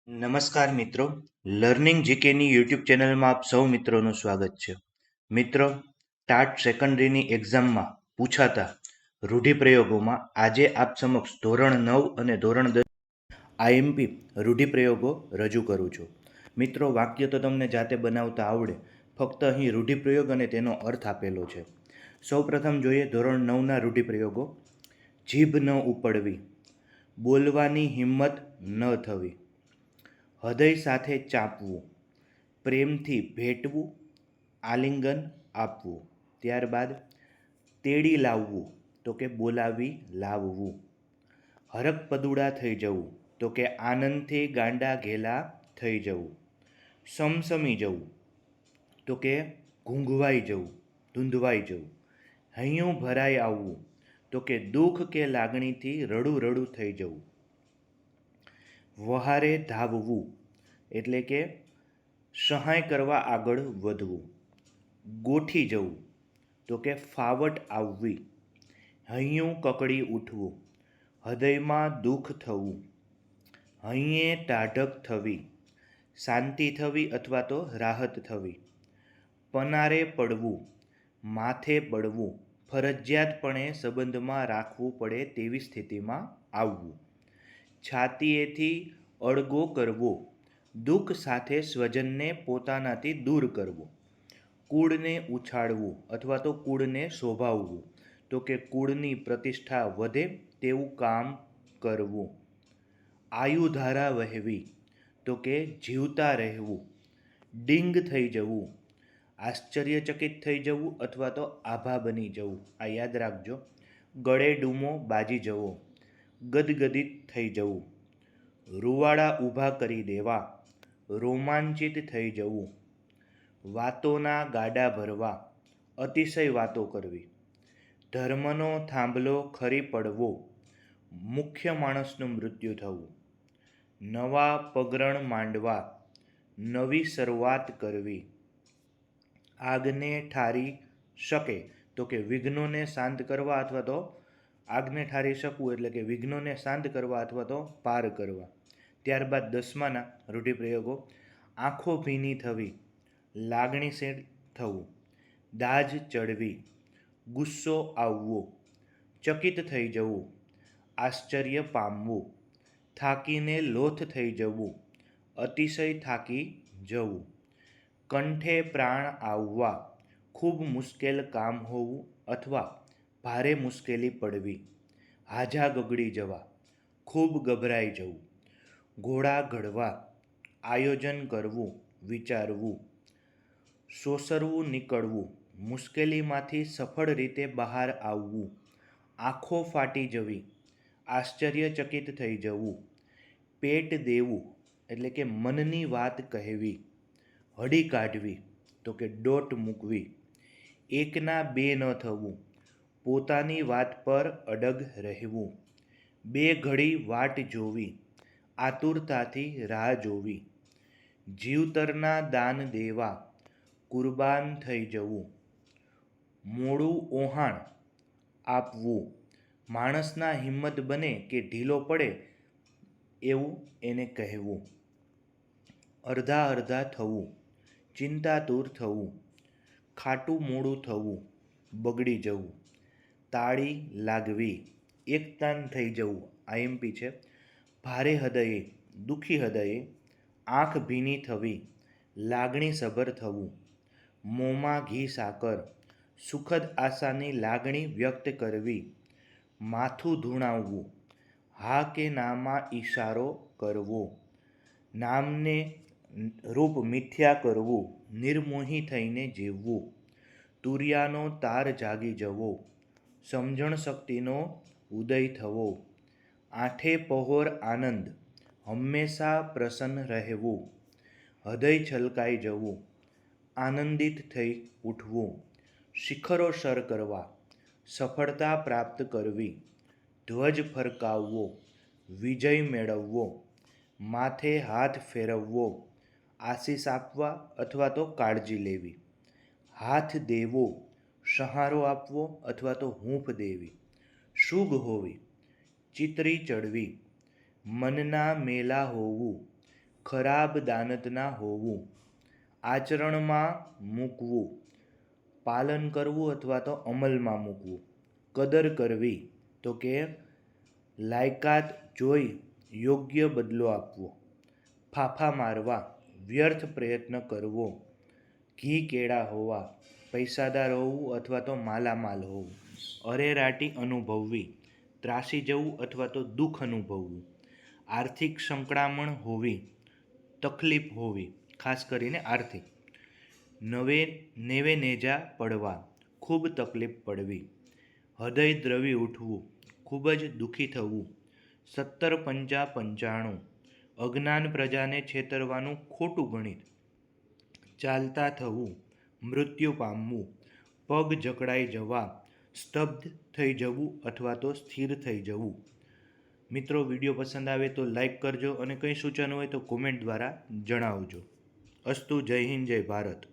નમસ્કાર મિત્રો, learning જીકેની YouTube ચેનલમાં આપ સૌ મિત્રોનું સ્વાગત છે. મિત્રો, ટાટ સેકન્ડરીની એક્ઝામમાં પૂછાતા રૂઢિપ્રયોગોમાં આજે આપ સમક્ષ ધોરણ 9 અને ધોરણ 10 આઈએમપી રૂઢિપ્રયોગો રજૂ કરું છું. મિત્રો, વાક્ય તો તમને જાતે બનાવતા આવડે, ફક્ત અહીં રૂઢિપ્રયોગ અને તેનો અર્થ આપેલો છે. સૌપ્રથમ જોઈએ ધોરણ 9ના રૂઢિપ્રયોગો. જીભ ન ઉપડવી, બોલવાની હિંમત ન થવી, હૃદય સાથે ચાંપવું, પ્રેમથી ભેટવું, આલિંગન આપવું. ત્યારબાદ તેડી લાવવું તો કે બોલાવી લાવવું, હરકપદુડા થઈ જવું તો કે આનંદથી ગાંડા ઘેલા થઈ જવું, સમસમી જવું તો કે ઘૂંઘવાઈ જવું, ધૂંધવાઈ જવું, હૈયું ભરાઈ આવવું તો કે દુઃખ કે લાગણીથી રડું રડું થઈ જવું, વહારે ધાવવું એટલે કે સહાય કરવા આગળ વધવું, ગોઠી જવું તો કે ફાવટ આવવી, હૈયું કકડી ઉઠવું, હૃદયમાં દુઃખ થવું, હૈયે ટાઢક થવી, શાંતિ થવી અથવા તો રાહત થવી, પનારે પડવું, માથે પડવું, ફરજિયાતપણે સંબંધમાં રાખવું પડે તેવી સ્થિતિમાં આવવું, છાતીએથી અળગો કરવો, દુઃખ સાથે સ્વજનને પોતાનાથી દૂર કરવો, કુળને ઉછાળવું અથવા તો કુળને શોભાવવું તો કે કુળની પ્રતિષ્ઠા વધે તેવું કામ કરવું, આયુધારા વહેવી તો કે જીવતા રહેવું, ડિંગ થઈ જવું, આશ્ચર્યચકિત થઈ જવું અથવા તો આભા બની જવું, આ યાદ રાખજો, ગળે ડૂમો બાજી જવો, ગદગદિત થઈ જવું, રૂવાડા ઊભા કરી દેવા, રોમાંચિત થઈ જવું, વાતોના ગાડા ભરવા, અતિશય વાતો કરવી, ધર્મનો થાંભલો ખરી પડવો, મુખ્ય માણસનું મૃત્યુ થવું, નવા પગરણ માંડવા, નવી શરૂઆત કરવી, આગને ઠારી શકે તો કે વિઘ્નોને શાંત કરવા અથવા તો આગને ઠારી શકવું એટલે કે વિઘ્નોને શાંત કરવા અથવા તો પાર કરવા. ત્યારબાદ 10માના રૂઢિપ્રયોગો. આંખો ભીની થવી, લાગણીશીલ થવું, દાજ ચડવી, ગુસ્સો આવવો, ચકિત થઈ જવું, આશ્ચર્ય પામવું, થાકીને લોથ થઈ જવું, અતિશય થાકી જવું, કંઠે પ્રાણ આવવા, ખૂબ મુશ્કેલ કામ હોવું અથવા ભારે મુશ્કેલી પડવી, હાજા ગગડી જવા, ખૂબ ગભરાઈ જવું, ઘોડા ઘડવા, આયોજન કરવું, વિચારવું, સોસરવું નીકળવું, મુશ્કેલીમાંથી સફળ રીતે બહાર આવવું, આંખો ફાટી જવી, આશ્ચર્યચકિત થઈ જવું, પેટ દેવું એટલે કે મનની વાત કહેવી, હળી કાઢવી તો કે ડોટ મૂકવી, એકના બે ન થવું, પોતાની વાત પર અડગ રહેવું, બે ઘડી વાટ જોવી, આતુરતાથી રાહ જોવી, જીવતરના દાન દેવા, કુરબાન થઈ જવું, મોડું ઓહાણ આપવું, માણસના હિંમત બને કે ઢીલો પડે એવું એને કહેવું, અડધા અડધા થવું, ચિંતાતુર થવું, ખાટું મોડું થવું, બગડી જવું, તાળી લાગવી, એકતાન થઈ જવું, આઈએમપી છે, ભારે હૃદયે, દુઃખી હૃદયે, આંખ ભીની થવી, લાગણીસભર થવું, મોંમાં ઘી સાકર, સુખદ આશાની લાગણી વ્યક્ત કરવી, માથું ધૂણાવવું, હા કે નામાં ઈશારો કરવો, નામને રૂપ મિથ્યા કરવું, નિર્મોહી થઈને જીવવું, તુરિયાનો તાર જાગી જવો, સમજણ શક્તિનો ઉદય થવો, આઠે પહોર આનંદ, હંમેશા પ્રસન્ન રહેવું, હૃદય છલકાઈ જવું, આનંદિત થઈ ઉઠવું, શિખરો સર કરવા, સફળતા પ્રાપ્ત કરવી, ધ્વજ ફરકાવવો, વિજય મેળવવો, માથે હાથ ફેરવવો, આશીષ આપવા અથવા તો કાળજી લેવી, હાથ દેવો, સહારો આપવો અથવા તો હૂંફ દેવી, શુભ હોવી, ચિતરી ચડવી, મનના મેલા હોવું, ખરાબ દાનતના હોવું, આચરણમાં મૂકવું, પાલન કરવું અથવા તો અમલમાં મૂકવું, કદર કરવી તો કે લાયકાત જોઈ યોગ્ય બદલો આપવો, ફાફા મારવા, વ્યર્થ પ્રયત્ન કરવો, ઘી કેળા હોવા, પૈસાદાર હોવું અથવા તો માલામાલ હોવું, અરેરાટી અનુભવવી, ત્રાસી જવું અથવા તો દુઃખ અનુભવવું, આર્થિક સંકળામણ હોવી, તકલીફ હોવી, ખાસ કરીને આર્થિક, નેવે નેજા પડવા, ખૂબ તકલીફ પડવી, હૃદય દ્રવી ઉઠવું, ખૂબ જ દુઃખી થવું, 70-55, અજ્ઞાન પ્રજાને છેતરવાનું ખોટું ગણિત, ચાલતા થવું, મૃત્યુ પામવું, પગ જકડાઈ જવા, સ્તબ્ધ થઈ જવું અથવા તો સ્થિર થઈ જવું. મિત્રો, વિડીયો પસંદ આવે તો લાઈક કરજો અને કંઈ સૂચન હોય તો કોમેન્ટ દ્વારા જણાવજો. અસ્તુ. જય હિન્દ, જય ભારત.